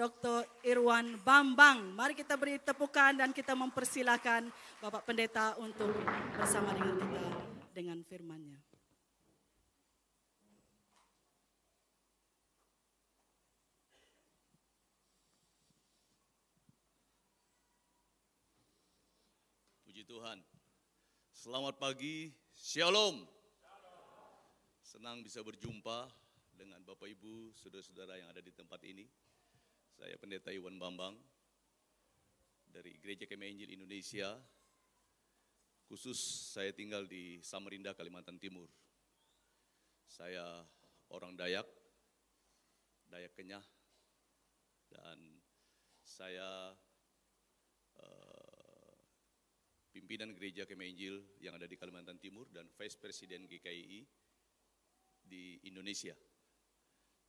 Dr. Irwan Bambang. Mari kita beri tepukan dan kita mempersilakan Bapak Pendeta untuk bersama dengan kita dengan firman-Nya. Puji Tuhan. Selamat pagi, Shalom. Senang bisa berjumpa dengan Bapak Ibu, saudara-saudara yang ada di tempat ini. Saya Pendeta Irwan Bambang dari Gereja Kemah Injil Indonesia. Khusus saya tinggal di Samarinda, Kalimantan Timur. Saya orang Dayak Kenyah, dan saya pimpinan Gereja Kemah Injil yang ada di Kalimantan Timur dan Vice Presiden GKI di Indonesia.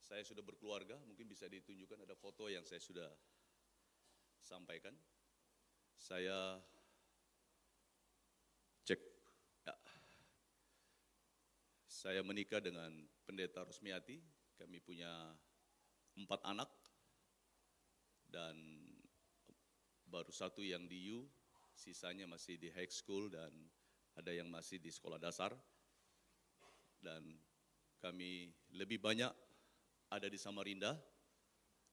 Saya sudah berkeluarga, mungkin bisa ditunjukkan ada foto yang saya sudah sampaikan. Saya cek, ya. Saya menikah dengan Pendeta Rosmiati, kami punya 4 anak, dan baru 1 yang di U, sisanya masih di high school dan ada yang masih di sekolah dasar. Dan kami lebih banyak ada di Samarinda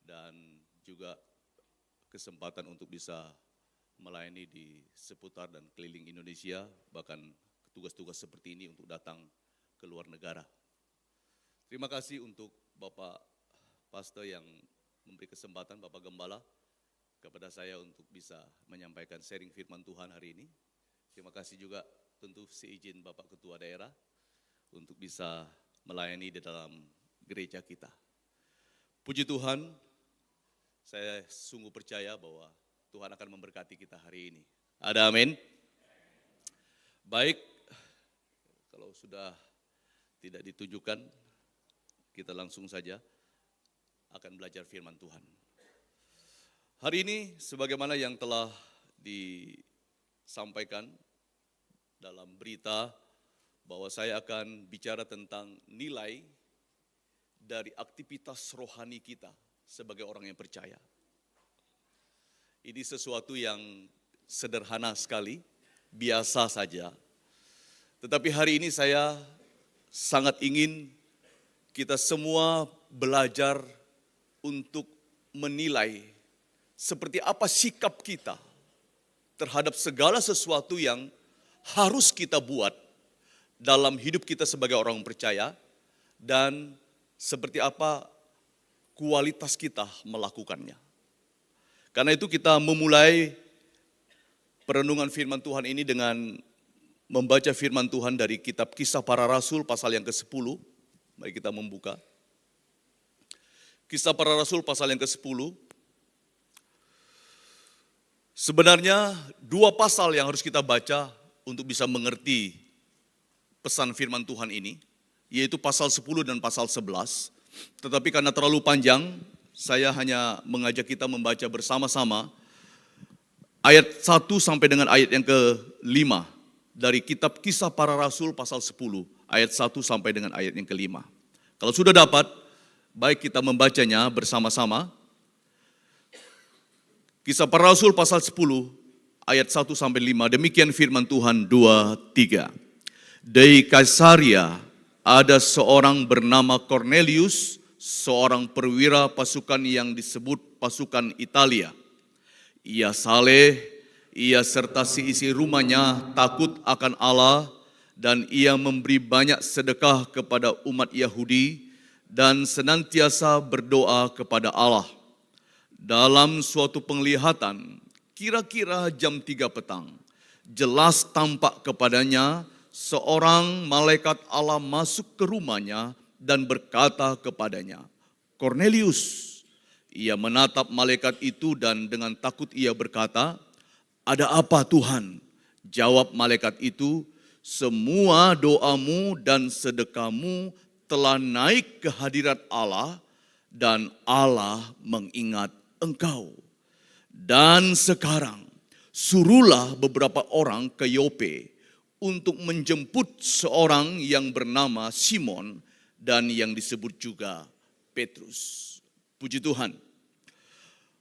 dan juga kesempatan untuk bisa melayani di seputar dan keliling Indonesia, bahkan tugas-tugas seperti ini untuk datang ke luar negara. Terima kasih untuk Bapak Pastor yang memberi kesempatan, Bapak Gembala, kepada saya untuk bisa menyampaikan sharing firman Tuhan hari ini. Terima kasih juga tentu seizin Bapak Ketua Daerah untuk bisa melayani di dalam gereja kita. Puji Tuhan, saya sungguh percaya bahwa Tuhan akan memberkati kita hari ini. Ada amin? Baik, kalau sudah tidak ditunjukkan, kita langsung saja akan belajar firman Tuhan. Hari ini sebagaimana yang telah disampaikan dalam berita bahwa saya akan bicara tentang nilai dari aktivitas rohani kita sebagai orang yang percaya. Ini sesuatu yang sederhana sekali, biasa saja. Tetapi hari ini saya sangat ingin kita semua belajar untuk menilai seperti apa sikap kita terhadap segala sesuatu yang harus kita buat dalam hidup kita sebagai orang percaya, dan seperti apa kualitas kita melakukannya. Karena itu kita memulai perenungan firman Tuhan ini dengan membaca firman Tuhan dari kitab Kisah Para Rasul pasal yang ke-10. Mari kita membuka. Kisah Para Rasul pasal yang ke-10. Sebenarnya 2 pasal yang harus kita baca untuk bisa mengerti pesan firman Tuhan ini, yaitu pasal 10 dan pasal 11. Tetapi karena terlalu panjang, saya hanya mengajak kita membaca bersama-sama ayat 1 sampai dengan ayat yang ke-5 dari kitab Kisah Para Rasul pasal 10, ayat 1 sampai dengan ayat yang ke-5. Kalau sudah dapat, baik kita membacanya bersama-sama. Kisah Para Rasul pasal 10 ayat 1 sampai 5, demikian firman Tuhan 2-3. Di Kaisaria ada seorang bernama Cornelius, seorang perwira pasukan yang disebut pasukan Italia. Ia saleh, ia serta seisi rumahnya takut akan Allah, dan ia memberi banyak sedekah kepada umat Yahudi dan senantiasa berdoa kepada Allah. Dalam suatu penglihatan, kira-kira jam 3 petang, jelas tampak kepadanya seorang malaikat Allah masuk ke rumahnya dan berkata kepadanya, Cornelius. Ia menatap malaikat itu dan dengan takut ia berkata, ada apa Tuhan? Jawab malaikat itu, semua doamu dan sedekahmu telah naik ke hadirat Allah dan Allah mengingat engkau. Dan sekarang suruhlah beberapa orang ke Yope untuk menjemput seorang yang bernama Simon dan yang disebut juga Petrus. Puji Tuhan.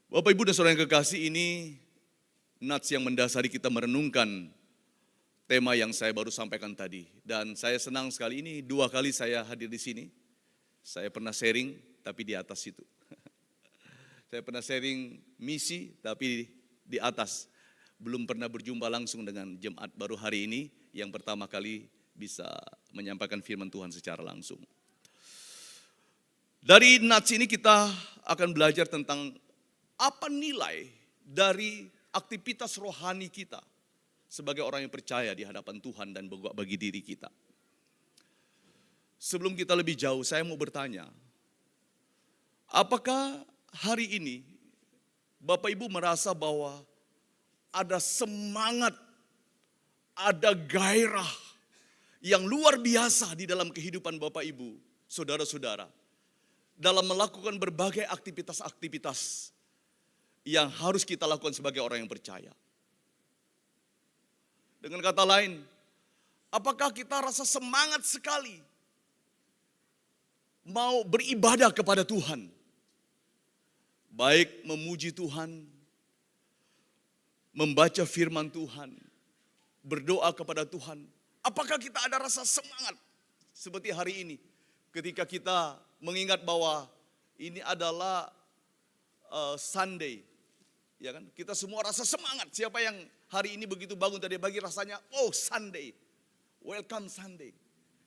Bapak Ibu dan Saudara yang kekasih, ini nats yang mendasari kita merenungkan tema yang saya baru sampaikan tadi. Dan saya senang sekali, ini 2 kali saya hadir di sini. Saya pernah sharing tapi di atas itu. Saya pernah sharing misi tapi di atas. Belum pernah berjumpa langsung dengan jemaat, baru hari ini yang pertama kali bisa menyampaikan firman Tuhan secara langsung. Dari nats ini kita akan belajar tentang apa nilai dari aktivitas rohani kita sebagai orang yang percaya di hadapan Tuhan dan bagi diri kita. Sebelum kita lebih jauh, saya mau bertanya, apakah hari ini Bapak Ibu merasa bahwa ada semangat, ada gairah yang luar biasa di dalam kehidupan Bapak Ibu, saudara-saudara, dalam melakukan berbagai aktivitas-aktivitas yang harus kita lakukan sebagai orang yang percaya? Dengan kata lain, apakah kita rasa semangat sekali mau beribadah kepada Tuhan? Baik memuji Tuhan, membaca firman Tuhan, berdoa kepada Tuhan. Apakah kita ada rasa semangat seperti hari ini ketika kita mengingat bahwa ini adalah Sunday, ya kan? Kita semua rasa semangat. Siapa yang hari ini begitu bangun tadi pagi rasanya, oh Sunday, welcome Sunday.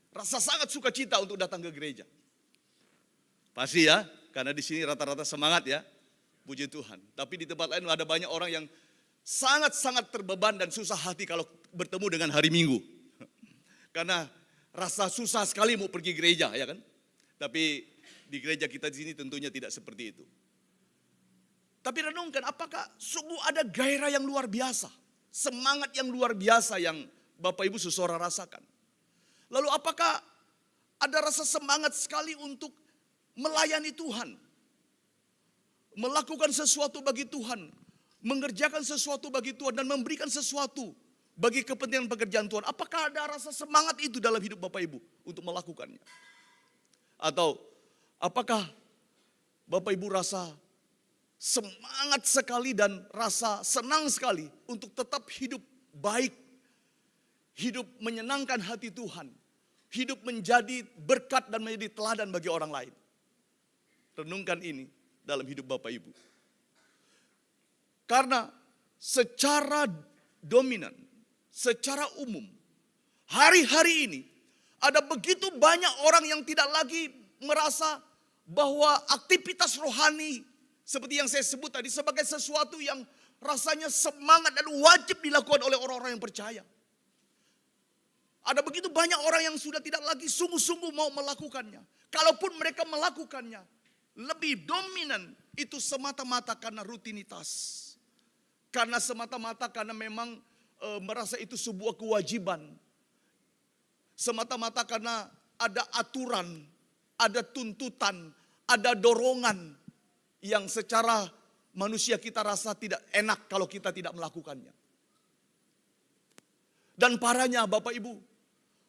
Rasa sangat sukacita untuk datang ke gereja. Pasti ya, karena di sini rata-rata semangat ya, puji Tuhan. Tapi di tempat lain ada banyak orang yang sangat-sangat terbeban dan susah hati kalau bertemu dengan hari Minggu. Karena rasa susah sekali mau pergi gereja, ya kan? Tapi di gereja kita di sini tentunya tidak seperti itu. Tapi renungkan, apakah sungguh ada gairah yang luar biasa, semangat yang luar biasa yang Bapak Ibu saudara rasakan? Lalu apakah ada rasa semangat sekali untuk melayani Tuhan, melakukan sesuatu bagi Tuhan, mengerjakan sesuatu bagi Tuhan dan memberikan sesuatu bagi kepentingan pekerjaan Tuhan? Apakah ada rasa semangat itu dalam hidup Bapak Ibu untuk melakukannya? Atau apakah Bapak Ibu rasa semangat sekali dan rasa senang sekali untuk tetap hidup baik, hidup menyenangkan hati Tuhan, hidup menjadi berkat dan menjadi teladan bagi orang lain? Renungkan ini dalam hidup Bapak Ibu. Karena secara dominan, secara umum, hari-hari ini ada begitu banyak orang yang tidak lagi merasa bahwa aktivitas rohani seperti yang saya sebut tadi sebagai sesuatu yang rasanya semangat dan wajib dilakukan oleh orang-orang yang percaya. Ada begitu banyak orang yang sudah tidak lagi sungguh-sungguh mau melakukannya. Kalaupun mereka melakukannya, lebih dominan itu semata-mata karena rutinitas. Karena semata-mata karena memang merasa itu sebuah kewajiban. Semata-mata karena ada aturan, ada tuntutan, ada dorongan yang secara manusia kita rasa tidak enak kalau kita tidak melakukannya. Dan parahnya Bapak Ibu,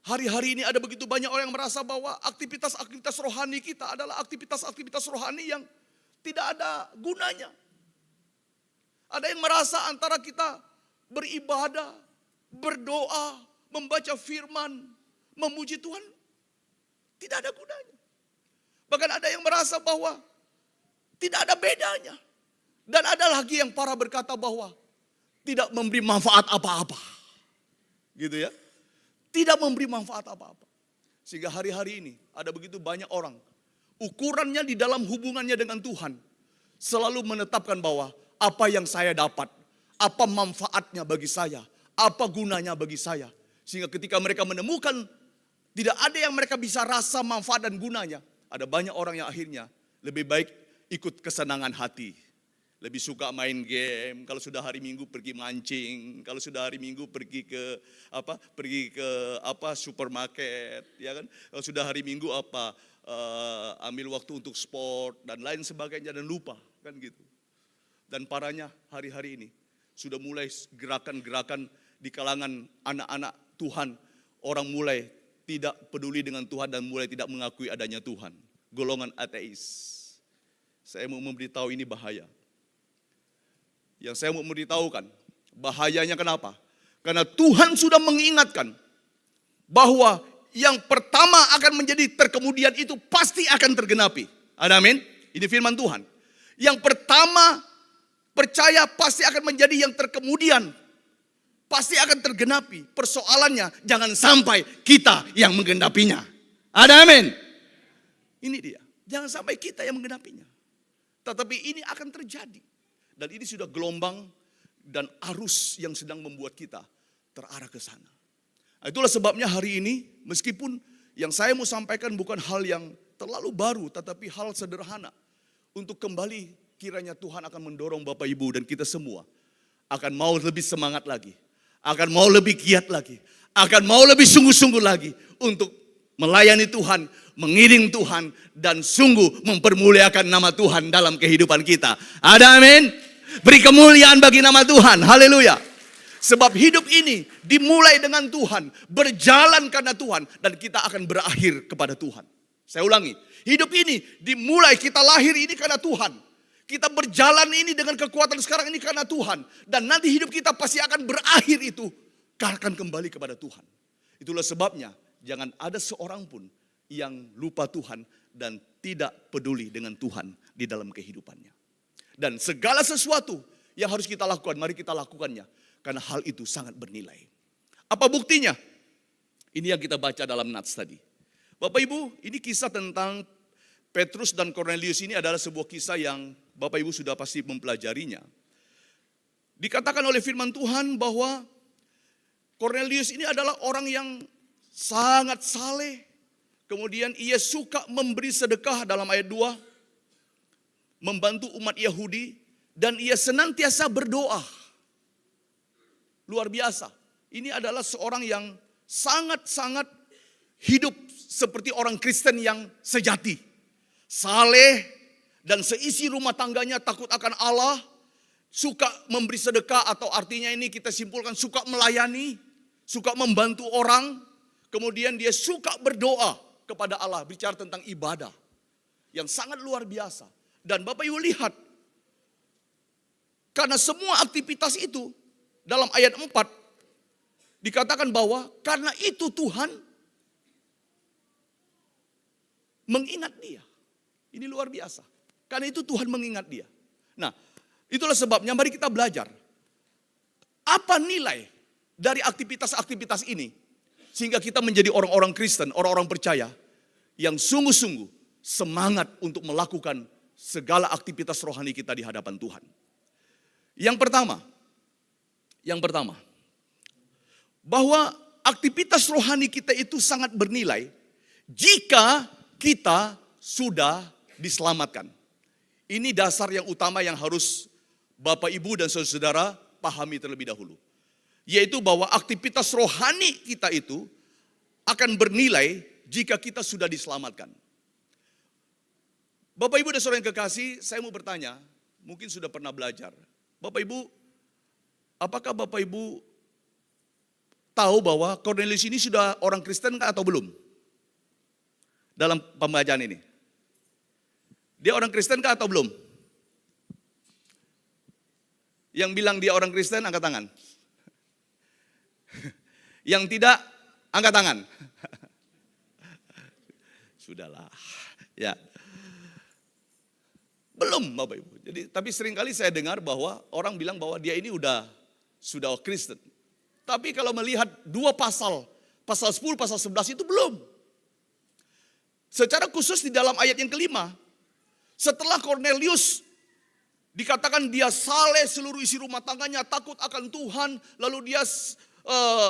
hari-hari ini ada begitu banyak orang yang merasa bahwa aktivitas-aktivitas rohani kita adalah aktivitas-aktivitas rohani yang tidak ada gunanya. Ada yang merasa antara kita beribadah, berdoa, membaca firman, memuji Tuhan, tidak ada gunanya. Bahkan ada yang merasa bahwa tidak ada bedanya. Dan ada lagi yang para berkata bahwa tidak memberi manfaat apa-apa. Gitu ya. Tidak memberi manfaat apa-apa. Sehingga hari-hari ini ada begitu banyak orang. Ukurannya di dalam hubungannya dengan Tuhan. Selalu menetapkan bahwa apa yang saya dapat. Apa manfaatnya bagi saya. Apa gunanya bagi saya. Sehingga ketika mereka menemukan tidak ada yang mereka bisa rasa manfaat dan gunanya. Ada banyak orang yang akhirnya lebih baik ikut kesenangan hati. Lebih suka main game, kalau sudah hari Minggu pergi mancing, kalau sudah hari Minggu pergi ke supermarket, ya kan? Kalau sudah hari Minggu ambil waktu untuk sport dan lain sebagainya dan lupa, kan gitu. Dan parahnya hari-hari ini sudah mulai gerakan-gerakan di kalangan anak-anak Tuhan, orang mulai tidak peduli dengan Tuhan dan mulai tidak mengakui adanya Tuhan. Golongan ateis. Saya mau memberitahu ini bahaya. Yang saya mau memberitahukan, bahayanya kenapa? Karena Tuhan sudah mengingatkan bahwa yang pertama akan menjadi terkemudian itu pasti akan tergenapi. Amin. Ini firman Tuhan. Yang pertama percaya pasti akan menjadi yang terkemudian. Pasti akan tergenapi. Persoalannya jangan sampai kita yang menggenapinya. Amin. Ini dia. Jangan sampai kita yang menggenapinya. Tetapi ini akan terjadi. Dan ini sudah gelombang dan arus yang sedang membuat kita terarah ke sana. Itulah sebabnya hari ini meskipun yang saya mau sampaikan bukan hal yang terlalu baru, tetapi hal sederhana. Untuk kembali kiranya Tuhan akan mendorong Bapak Ibu dan kita semua akan mau lebih semangat lagi. Akan mau lebih giat lagi. Akan mau lebih sungguh-sungguh lagi untuk melayani Tuhan, mengiring Tuhan, dan sungguh mempermuliakan nama Tuhan dalam kehidupan kita. Ada amin? Beri kemuliaan bagi nama Tuhan. Haleluya. Sebab hidup ini dimulai dengan Tuhan, berjalan karena Tuhan, dan kita akan berakhir kepada Tuhan. Saya ulangi, hidup ini dimulai, kita lahir ini karena Tuhan. Kita berjalan ini dengan kekuatan sekarang ini karena Tuhan. Dan nanti hidup kita pasti akan berakhir itu, akan kembali kepada Tuhan. Itulah sebabnya, jangan ada seorang pun yang lupa Tuhan dan tidak peduli dengan Tuhan di dalam kehidupannya. Dan segala sesuatu yang harus kita lakukan, mari kita lakukannya. Karena hal itu sangat bernilai. Apa buktinya? Ini yang kita baca dalam Nats tadi. Bapak Ibu, ini kisah tentang Petrus dan Cornelius ini adalah sebuah kisah yang Bapak Ibu sudah pasti mempelajarinya. Dikatakan oleh firman Tuhan bahwa Cornelius ini adalah orang yang sangat saleh. Kemudian ia suka memberi sedekah dalam ayat 2. Membantu umat Yahudi. Dan ia senantiasa berdoa. Luar biasa. Ini adalah seorang yang sangat-sangat hidup seperti orang Kristen yang sejati. Saleh dan seisi rumah tangganya takut akan Allah. Suka memberi sedekah atau artinya ini kita simpulkan suka melayani. Suka membantu orang. Kemudian dia suka berdoa kepada Allah. Bicara tentang ibadah. Yang sangat luar biasa. Dan Bapak Ibu lihat. Karena semua aktivitas itu. Dalam ayat 4 dikatakan bahwa karena itu Tuhan mengingat dia. Ini luar biasa. Karena itu Tuhan mengingat dia. Nah, itulah sebabnya mari kita belajar. Apa nilai dari aktivitas-aktivitas ini sehingga kita menjadi orang-orang Kristen, orang-orang percaya yang sungguh-sungguh semangat untuk melakukan segala aktivitas rohani kita di hadapan Tuhan. Yang pertama, bahwa aktivitas rohani kita itu sangat bernilai jika kita sudah diselamatkan. Ini dasar yang utama yang harus Bapak, Ibu, dan saudara-saudara pahami terlebih dahulu. Yaitu bahwa aktivitas rohani kita itu akan bernilai jika kita sudah diselamatkan. Bapak, Ibu, dan saudara yang kekasih, saya mau bertanya, mungkin sudah pernah belajar. Bapak, Ibu, apakah Bapak Ibu tahu bahwa Cornelius ini sudah orang Kristen atau belum? Dalam pembacaan ini. Dia orang Kristen atau belum? Yang bilang dia orang Kristen, angkat tangan. Yang tidak, angkat tangan. Sudahlah. Ya. Belum Bapak Ibu. Jadi, tapi seringkali saya dengar bahwa orang bilang bahwa dia ini sudah Kristen. Tapi kalau melihat dua pasal 10, pasal 11 itu belum. Secara khusus di dalam ayat yang kelima, setelah Cornelius dikatakan dia saleh seluruh isi rumah tangganya, takut akan Tuhan, lalu dia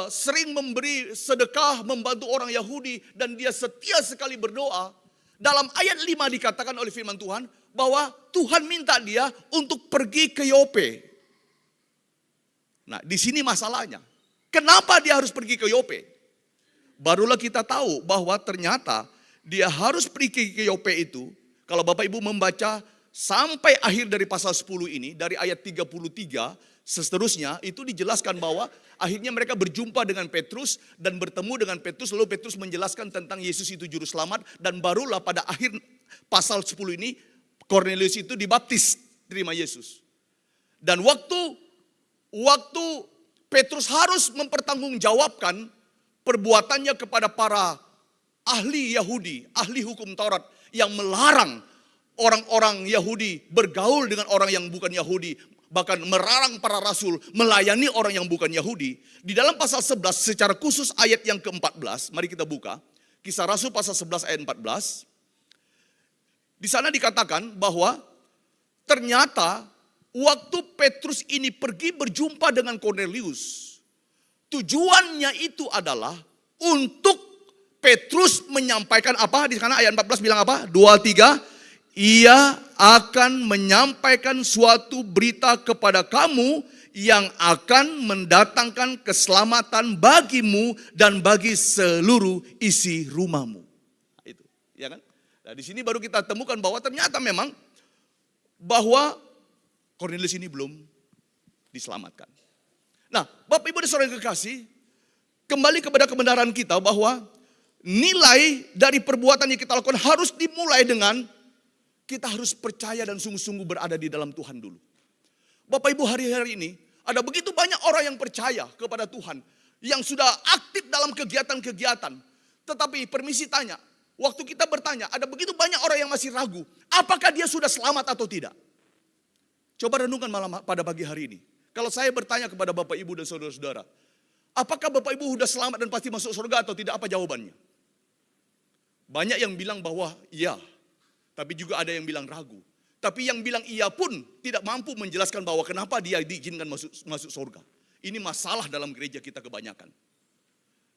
sering memberi sedekah, membantu orang Yahudi, dan dia setia sekali berdoa. Dalam ayat 5 dikatakan oleh firman Tuhan, bahwa Tuhan minta dia untuk pergi ke Yope. Nah, di sini masalahnya. Kenapa dia harus pergi ke Yope? Barulah kita tahu bahwa ternyata dia harus pergi ke Yope itu. Kalau Bapak Ibu membaca sampai akhir dari pasal 10 ini, dari ayat 33 seterusnya, itu dijelaskan bahwa akhirnya mereka berjumpa dengan Petrus dan bertemu dengan Petrus. Lalu Petrus menjelaskan tentang Yesus itu juru selamat. Dan barulah pada akhir pasal 10 ini, Cornelius itu dibaptis, terima Yesus. Dan waktu Petrus harus mempertanggungjawabkan perbuatannya kepada para ahli Yahudi, ahli hukum Taurat yang melarang orang-orang Yahudi bergaul dengan orang yang bukan Yahudi, bahkan melarang para rasul melayani orang yang bukan Yahudi. Di dalam pasal 11 secara khusus ayat yang ke-14, mari kita buka. Kisah Rasul pasal 11 ayat 14. Di sana dikatakan bahwa ternyata waktu Petrus ini pergi berjumpa dengan Kornelius, tujuannya itu adalah untuk Petrus menyampaikan apa? Di sana ayat 14 bilang apa? 2, 3. Ia akan menyampaikan suatu berita kepada kamu yang akan mendatangkan keselamatan bagimu dan bagi seluruh isi rumahmu. Itu, ya kan? Nah, di sini baru kita temukan bahwa ternyata memang bahwa Kornelius ini belum diselamatkan. Nah, Bapak Ibu dan Saudara yang kekasih, kembali kepada kebenaran kita bahwa nilai dari perbuatan yang kita lakukan harus dimulai dengan kita harus percaya dan sungguh-sungguh berada di dalam Tuhan dulu. Bapak Ibu, hari-hari ini ada begitu banyak orang yang percaya kepada Tuhan, yang sudah aktif dalam kegiatan-kegiatan. Tetapi permisi tanya, waktu kita bertanya, ada begitu banyak orang yang masih ragu, apakah dia sudah selamat atau tidak? Coba renungkan malam pada pagi hari ini. Kalau saya bertanya kepada Bapak Ibu dan saudara-saudara, apakah Bapak Ibu sudah selamat dan pasti masuk surga atau tidak? Apa jawabannya? Banyak yang bilang bahwa iya, tapi juga ada yang bilang ragu. Tapi yang bilang iya pun tidak mampu menjelaskan bahwa kenapa dia diizinkan masuk surga. Ini masalah dalam gereja kita kebanyakan.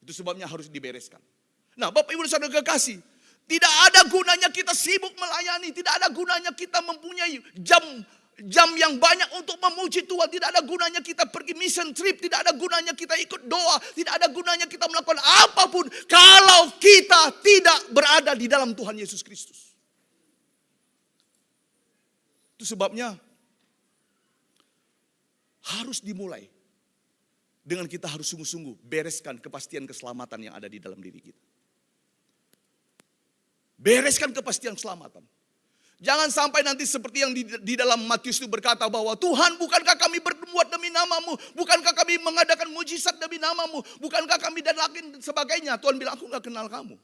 Itu sebabnya harus dibereskan. Nah, Bapak Ibu dan Saudara kekasih, tidak ada gunanya kita sibuk melayani, tidak ada gunanya kita mempunyai jam yang banyak untuk memuji Tuhan, tidak ada gunanya kita pergi mission trip, tidak ada gunanya kita ikut doa, tidak ada gunanya kita melakukan apapun kalau kita tidak berada di dalam Tuhan Yesus Kristus. Itu sebabnya harus dimulai dengan kita harus sungguh-sungguh bereskan kepastian keselamatan yang ada di dalam diri kita. Bereskan kepastian keselamatan. Jangan sampai nanti seperti yang di dalam Matius itu berkata bahwa Tuhan, bukankah kami berbuat demi namamu, bukankah kami mengadakan mujizat demi namamu, bukankah kami dan lain sebagainya. Tuhan bilang, aku gak kenal kamu.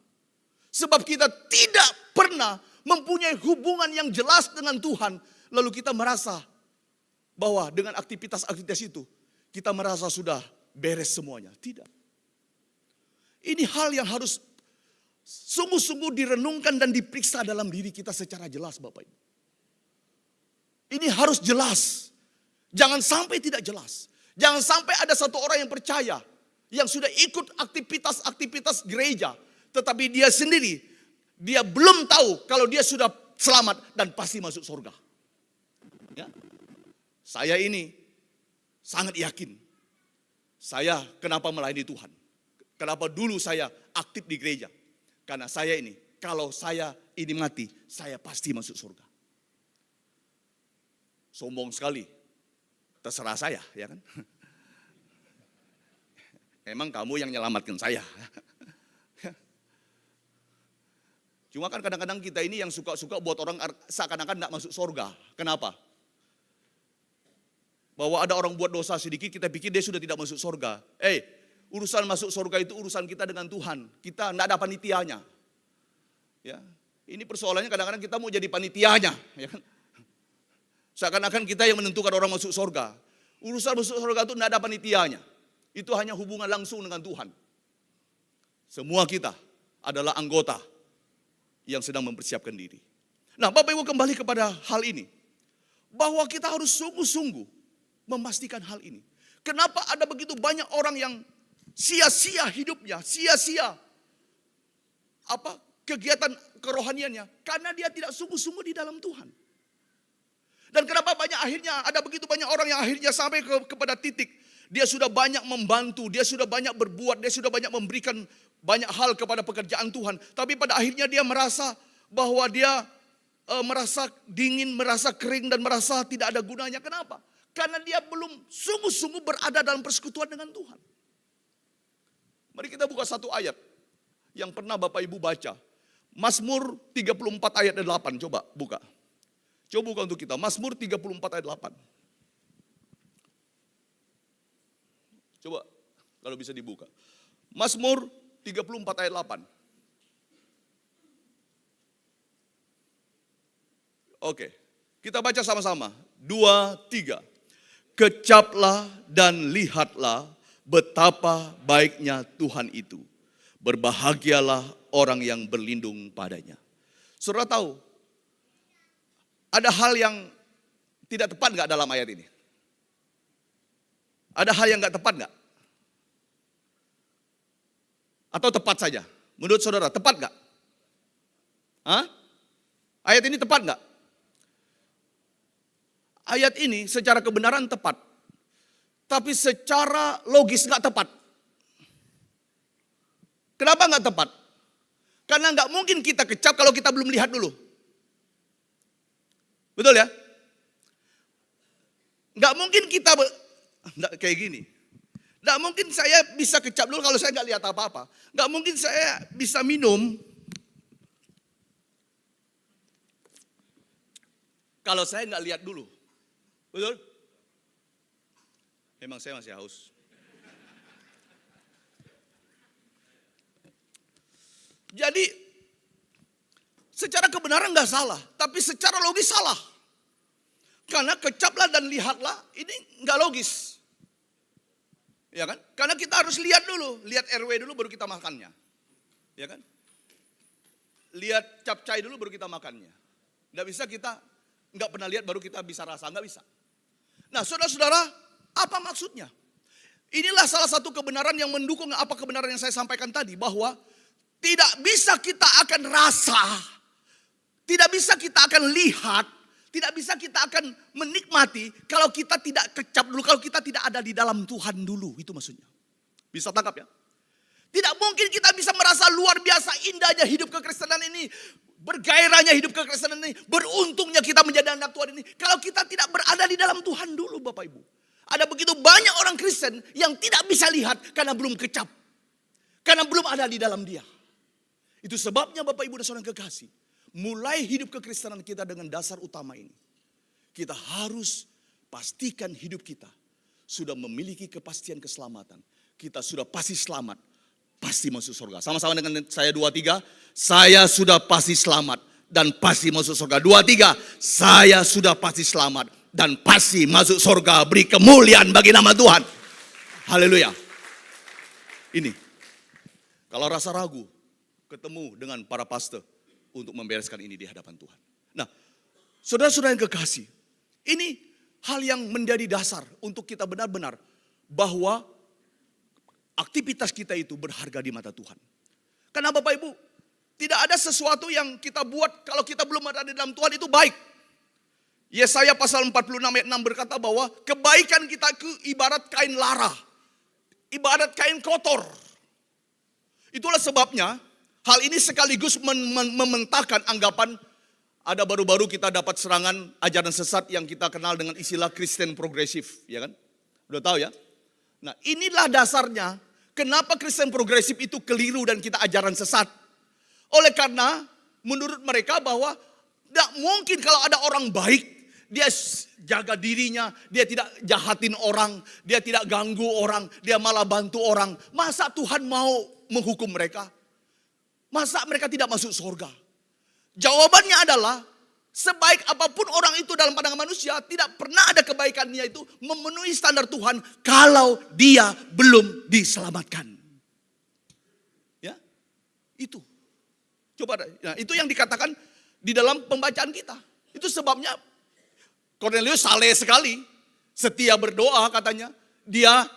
Sebab kita tidak pernah mempunyai hubungan yang jelas dengan Tuhan. Lalu kita merasa bahwa dengan aktivitas-aktivitas itu kita merasa sudah beres semuanya. Tidak. Ini hal yang harus sungguh-sungguh direnungkan dan diperiksa dalam diri kita secara jelas, Bapak Ibu. Ini harus jelas. Jangan sampai tidak jelas. Jangan sampai ada satu orang yang percaya, yang sudah ikut aktivitas-aktivitas gereja, tetapi dia sendiri, dia belum tahu kalau dia sudah selamat dan pasti masuk surga. Ya. Saya ini sangat yakin. Saya kenapa melayani Tuhan? Kenapa dulu saya aktif di gereja? Karena saya ini, kalau saya ini mati, saya pasti masuk surga. Sombong sekali. Terserah saya, ya kan? Emang kamu yang menyelamatkan saya. Cuma kan kadang-kadang kita ini yang suka-suka buat orang seakan-akan tidak masuk surga. Kenapa? Bahwa ada orang buat dosa sedikit, kita pikir dia sudah tidak masuk surga. Urusan masuk surga itu urusan kita dengan Tuhan. Kita tidak ada panitianya. Ya, ini persoalannya kadang-kadang kita mau jadi panitianya. Ya kan? Seakan-akan kita yang menentukan orang masuk surga. Urusan masuk surga itu tidak ada panitianya. Itu hanya hubungan langsung dengan Tuhan. Semua kita adalah anggota yang sedang mempersiapkan diri. Nah, Bapak Ibu kembali kepada hal ini. Bahwa kita harus sungguh-sungguh memastikan hal ini. Kenapa ada begitu banyak orang yang sia-sia hidupnya, sia-sia kegiatan kerohaniannya? Karena dia tidak sungguh-sungguh di dalam Tuhan. Dan kenapa ada begitu banyak orang yang akhirnya sampai kepada titik dia sudah banyak membantu, dia sudah banyak berbuat, dia sudah banyak memberikan banyak hal kepada pekerjaan Tuhan. Tapi pada akhirnya dia merasa bahwa dia merasa dingin, merasa kering dan merasa tidak ada gunanya. Kenapa? Karena dia belum sungguh-sungguh berada dalam persekutuan dengan Tuhan. Mari kita buka satu ayat yang pernah Bapak Ibu baca. Mazmur 34 ayat 8, coba buka. Coba buka untuk kita, Mazmur 34 ayat 8. Coba kalau bisa dibuka. Mazmur 34 ayat 8. Oke, kita baca sama-sama. 2, 3. Kecaplah dan lihatlah betapa baiknya Tuhan itu. Berbahagialah orang yang berlindung padanya. Saudara tahu, ada hal yang tidak tepat nggak dalam ayat ini? Ada hal yang nggak tepat nggak? Atau tepat saja? Menurut saudara, tepat nggak? Hah? Ayat ini tepat nggak? Ayat ini secara kebenaran tepat, tapi secara logis nggak tepat. Kenapa nggak tepat? Karena nggak mungkin kita kecap kalau kita belum lihat dulu. Betul ya? Nggak mungkin kita kayak gini. Nggak mungkin saya bisa kecap dulu kalau saya nggak lihat apa-apa. Nggak mungkin saya bisa minum kalau saya nggak lihat dulu. Betul? Memang saya masih haus. Jadi secara kebenaran nggak salah, tapi secara logis salah. Karena kecaplah dan lihatlah ini nggak logis, ya kan? Karena kita harus lihat dulu, lihat RW dulu baru kita makannya, ya kan? Lihat capcay dulu baru kita makannya. Nggak bisa kita nggak pernah lihat baru kita bisa rasa, nggak bisa. Nah, saudara-saudara, apa maksudnya? Inilah salah satu kebenaran yang mendukung apa kebenaran yang saya sampaikan tadi, bahwa tidak bisa kita akan rasa, tidak bisa kita akan lihat, tidak bisa kita akan menikmati kalau kita tidak kecap dulu, kalau kita tidak ada di dalam Tuhan dulu. Itu maksudnya. Bisa tangkap ya? Tidak mungkin kita bisa merasa luar biasa indahnya hidup kekristenan ini, bergairahnya hidup kekristenan ini, beruntungnya kita menjadi anak Tuhan ini, kalau kita tidak berada di dalam Tuhan dulu, Bapak Ibu. Ada begitu banyak orang Kristen yang tidak bisa lihat karena belum kecap, karena belum ada di dalam Dia. Itu sebabnya Bapak Ibu dan Saudara kekasih, mulai hidup kekristenan kita dengan dasar utama ini. Kita harus pastikan hidup kita sudah memiliki kepastian keselamatan. Kita sudah pasti selamat, pasti masuk surga. Sama-sama dengan saya 2, 3. Saya sudah pasti selamat dan pasti masuk surga. 2, 3. Saya sudah pasti selamat dan pasti masuk surga. Beri kemuliaan bagi nama Tuhan. Haleluya. Ini, kalau rasa ragu, ketemu dengan para pastor untuk membereskan ini di hadapan Tuhan. Nah, saudara-saudara yang kekasih, ini hal yang menjadi dasar untuk kita benar-benar bahwa aktivitas kita itu berharga di mata Tuhan. Karena Bapak Ibu, tidak ada sesuatu yang kita buat kalau kita belum ada di dalam Tuhan itu baik. Yesaya pasal 46 ayat 6 berkata bahwa kebaikan kita itu ibarat kain lara, ibarat kain kotor. Itulah sebabnya hal ini sekaligus mementahkan anggapan ada baru-baru kita dapat serangan ajaran sesat yang kita kenal dengan istilah Kristen progresif, ya kan? Udah tahu ya? Nah, inilah dasarnya kenapa Kristen progresif itu keliru dan kita ajaran sesat. Oleh karena menurut mereka bahwa tidak mungkin kalau ada orang baik, dia jaga dirinya, dia tidak jahatin orang, dia tidak ganggu orang, dia malah bantu orang. Masa Tuhan mau menghukum mereka? Masa mereka tidak masuk surga? Jawabannya adalah sebaik apapun orang itu dalam pandangan manusia, tidak pernah ada kebaikannya itu memenuhi standar Tuhan kalau dia belum diselamatkan. Ya, itu. Coba, nah, itu yang dikatakan di dalam pembacaan kita. Itu sebabnya Cornelius saleh sekali, setia berdoa katanya. Dia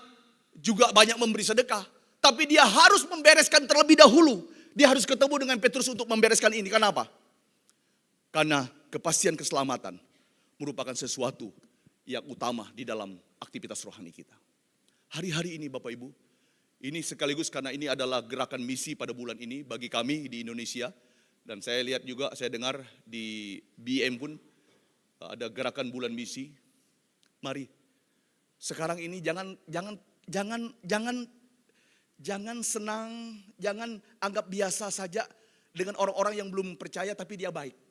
juga banyak memberi sedekah, tapi dia harus membereskan terlebih dahulu. Dia harus ketemu dengan Petrus untuk membereskan ini. Kenapa? Karena kepastian keselamatan merupakan sesuatu yang utama di dalam aktivitas rohani kita. Hari-hari ini Bapak Ibu, ini sekaligus karena ini adalah gerakan misi pada bulan ini bagi kami di Indonesia. Dan saya lihat juga, saya dengar di BM pun ada gerakan bulan misi. Mari, sekarang ini jangan senang, jangan anggap biasa saja dengan orang-orang yang belum percaya tapi dia baik.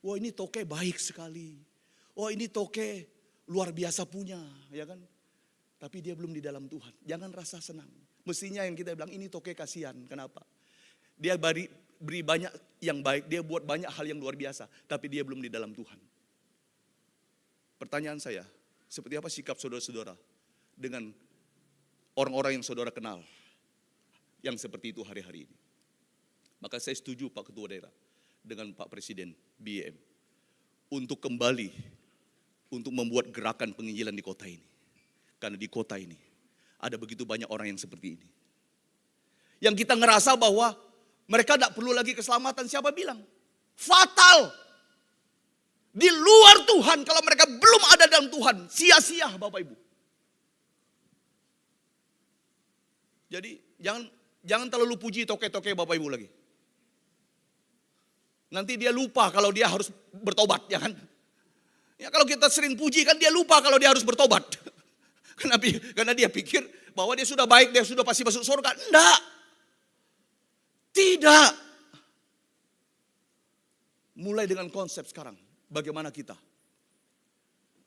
Wah, ini toke baik sekali. Wah, ini toke luar biasa punya, ya kan? tapi dia belum di dalam Tuhan. Jangan rasa senang. Mestinya yang kita bilang ini toke kasihan. Kenapa? Dia beri banyak yang baik, dia buat banyak hal yang luar biasa, tapi dia belum di dalam Tuhan. Pertanyaan saya, seperti apa sikap saudara-saudara dengan orang-orang yang saudara kenal, yang seperti itu hari-hari ini? Maka saya setuju Pak Ketua Daerah dengan Pak Presiden BEM untuk kembali untuk membuat gerakan penginjilan di kota ini. Karena di kota ini ada begitu banyak orang yang seperti ini. Yang kita ngerasa bahwa mereka tidak perlu lagi keselamatan. Siapa bilang? Fatal. Di luar Tuhan, kalau mereka belum ada dalam Tuhan, sia-sia Bapak Ibu. Jadi jangan terlalu puji toke-toke Bapak Ibu lagi. Nanti dia lupa kalau dia harus bertobat, ya kan? Ya kalau kita sering puji kan dia lupa kalau dia harus bertobat. Karena dia pikir bahwa dia sudah baik, dia sudah pasti masuk surga. Enggak. Tidak. Mulai dengan konsep sekarang. Bagaimana kita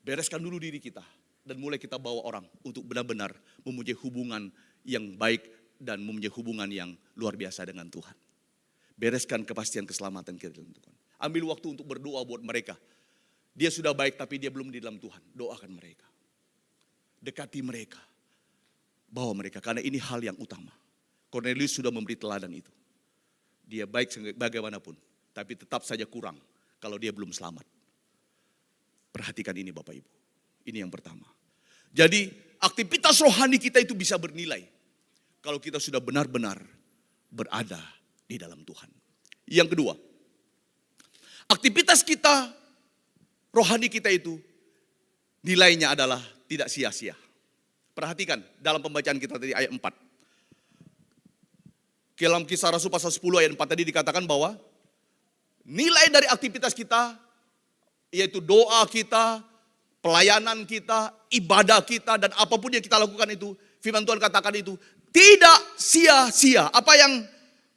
bereskan dulu diri kita. Dan mulai kita bawa orang untuk benar-benar mempunyai hubungan yang baik. Dan mempunyai hubungan yang luar biasa dengan Tuhan. Bereskan kepastian keselamatan kita dalam Tuhan. Ambil waktu untuk berdoa buat mereka. Dia sudah baik tapi dia belum di dalam Tuhan. Doakan mereka. Dekati mereka. Bawa mereka. Karena ini hal yang utama. Cornelius sudah memberi teladan itu. Dia baik bagaimanapun. Tapi tetap saja kurang kalau dia belum selamat. Perhatikan ini Bapak Ibu. Ini yang pertama. Jadi aktivitas rohani kita itu bisa bernilai. Kalau kita sudah benar-benar berada di dalam Tuhan. Yang kedua. Aktivitas kita, rohani kita itu nilainya adalah tidak sia-sia. Perhatikan dalam pembacaan kita tadi ayat 4. Dalam Kisah Rasul pasal 10 ayat 4 tadi dikatakan bahwa nilai dari aktivitas kita yaitu doa kita, pelayanan kita, ibadah kita dan apapun yang kita lakukan itu, firman Tuhan katakan itu tidak sia-sia. Apa yang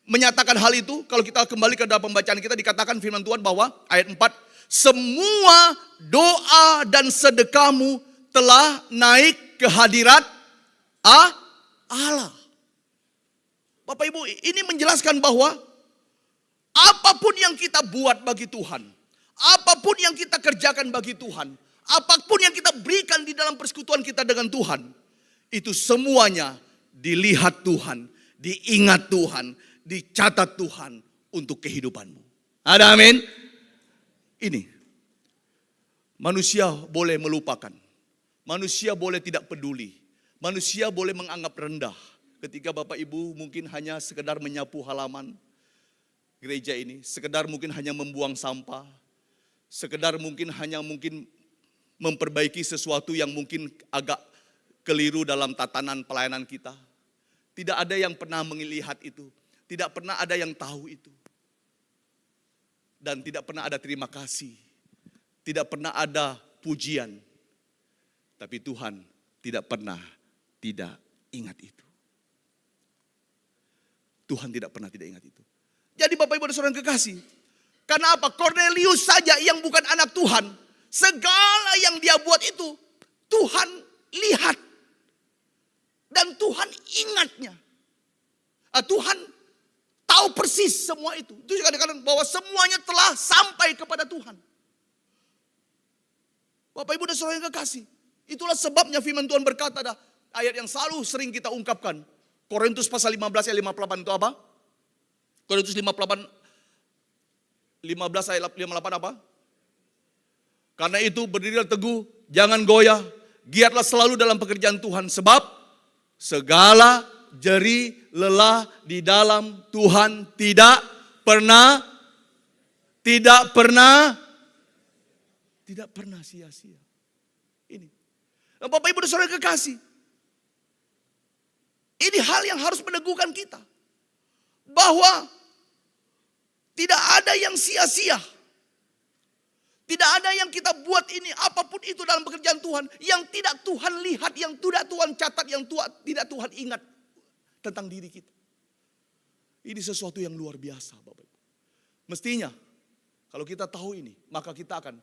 menyatakan hal itu? Kalau kita kembali ke dalam pembacaan kita dikatakan firman Tuhan bahwa ayat 4, semua doa dan sedekahmu telah naik ke hadirat Allah. Bapak Ibu, ini menjelaskan bahwa apapun yang kita buat bagi Tuhan, apapun yang kita kerjakan bagi Tuhan, apapun yang kita berikan di dalam persekutuan kita dengan Tuhan, itu semuanya dilihat Tuhan, diingat Tuhan, dicatat Tuhan untuk kehidupanmu. Ada amin? Ini, manusia boleh melupakan, manusia boleh tidak peduli, manusia boleh menganggap rendah. Ketika Bapak Ibu mungkin hanya sekedar menyapu halaman gereja ini, sekedar mungkin hanya membuang sampah, sekedar mungkin hanya memperbaiki sesuatu yang mungkin agak keliru dalam tatanan pelayanan kita. Tidak ada yang pernah melihat itu, tidak pernah ada yang tahu itu. Dan tidak pernah ada terima kasih, tidak pernah ada pujian. Tapi Tuhan tidak pernah tidak ingat itu. Tuhan tidak pernah tidak ingat itu. Jadi Bapak Ibu dan Saudara yang kekasih, karena apa? Cornelius saja yang bukan anak Tuhan, segala yang dia buat itu Tuhan lihat dan Tuhan ingatnya. Tuhan tahu persis semua itu. Itu kadang-kadang bahwa semuanya telah sampai kepada Tuhan. Bapak Ibu dan Saudara yang kekasih, itulah sebabnya firman Tuhan berkata, ayat yang selalu sering kita ungkapkan. Korintus pasal 15 ayat 58 itu apa? Korintus 15 ayat 58 apa? Karena itu berdirilah teguh, jangan goyah, giatlah selalu dalam pekerjaan Tuhan. Sebab segala jerih lelah di dalam Tuhan tidak pernah sia-sia. Ini. Nah, Bapak Ibu dan Saudara kekasih, ini hal yang harus meneguhkan kita. Bahwa tidak ada yang sia-sia. Tidak ada yang kita buat ini, apapun itu dalam pekerjaan Tuhan, yang tidak Tuhan lihat, yang tidak Tuhan catat, yang tidak Tuhan ingat tentang diri kita. Ini sesuatu yang luar biasa, Bapak Ibu. Mestinya, kalau kita tahu ini, maka kita akan,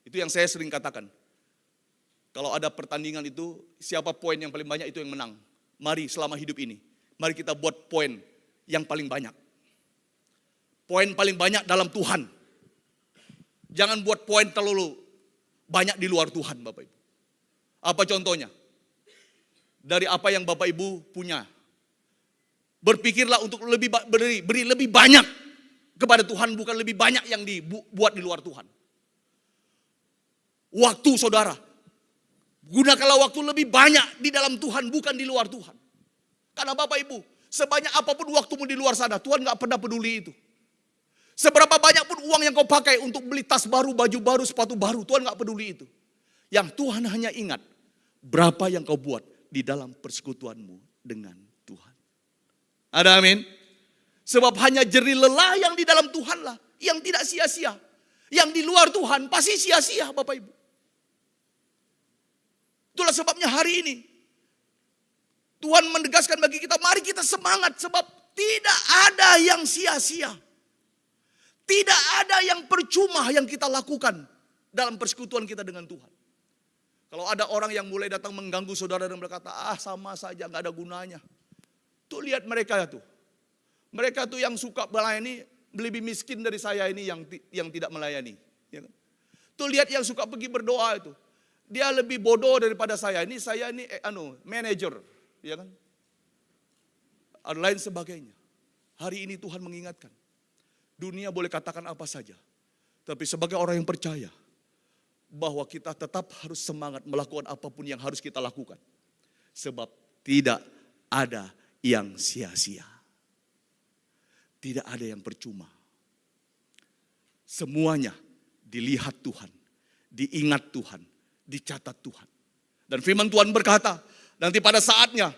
itu yang saya sering katakan, Kalau ada pertandingan itu, siapa poin yang paling banyak itu yang menang. Mari selama hidup ini, mari kita buat poin yang paling banyak. Poin paling banyak dalam Tuhan. Jangan buat poin terlalu banyak di luar Tuhan, Bapak Ibu. Apa contohnya? Dari apa yang Bapak Ibu punya. Berpikirlah untuk beri lebih banyak kepada Tuhan, bukan lebih banyak yang dibuat di luar Tuhan. Waktu saudara, gunakanlah waktu lebih banyak di dalam Tuhan, bukan di luar Tuhan. Karena Bapak Ibu, sebanyak apapun waktumu di luar sana, Tuhan gak pernah peduli itu. Seberapa banyak pun uang yang kau pakai untuk beli tas baru, baju baru, sepatu baru, Tuhan gak peduli itu. Yang Tuhan hanya ingat, berapa yang kau buat di dalam persekutuanmu dengan Tuhan. Ada amin? Sebab hanya jerih lelah yang di dalam Tuhan lah, yang tidak sia-sia. Yang di luar Tuhan pasti sia-sia, Bapak Ibu. Itulah sebabnya hari ini Tuhan menegaskan bagi kita, mari kita semangat sebab tidak ada yang sia-sia. Tidak ada yang percuma yang kita lakukan dalam persekutuan kita dengan Tuhan. Kalau ada orang yang mulai datang mengganggu saudara dan berkata, sama saja gak ada gunanya. Tuh lihat mereka tuh. Mereka tuh yang suka melayani lebih miskin dari saya ini yang tidak melayani. Ya kan? Tuh lihat yang suka pergi berdoa itu. Dia lebih bodoh daripada saya. Saya ini manajer. Ya kan? Dan lain sebagainya. Hari ini Tuhan mengingatkan. Dunia boleh katakan apa saja. Tapi sebagai orang yang percaya. Bahwa kita tetap harus semangat melakukan apapun yang harus kita lakukan. Sebab tidak ada yang sia-sia. Tidak ada yang percuma. Semuanya dilihat Tuhan. Diingat Tuhan. Dicatat Tuhan. Dan firman Tuhan berkata, nanti pada saatnya,